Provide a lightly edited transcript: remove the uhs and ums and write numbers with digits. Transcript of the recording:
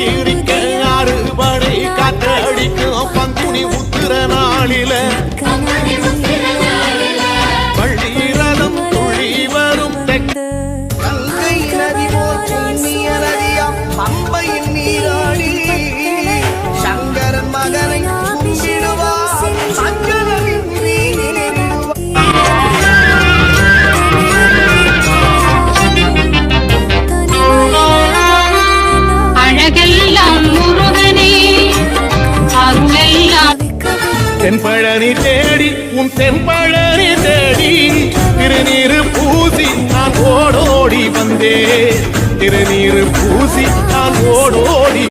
சிரிக்க ஆறுபடை காற்றடிக்கும் பங்குனி உத்திர நாளில பள்ளி ரதம் துளி வரும் கங்கை நதி புண்ணிய நதியாம் பம்பையின் நீராடி சங்கரன் மகனை கும்பிடுவார் சங்கரனின் அழகெல்லாம் முருகனே அருளெல்லாம் தென்பழனி தேடி உன் தென்பழனி தேடி திருநீரு பூசி நான் ஓடோடி வந்தே திருநீரு பூசி நான் ஓடோ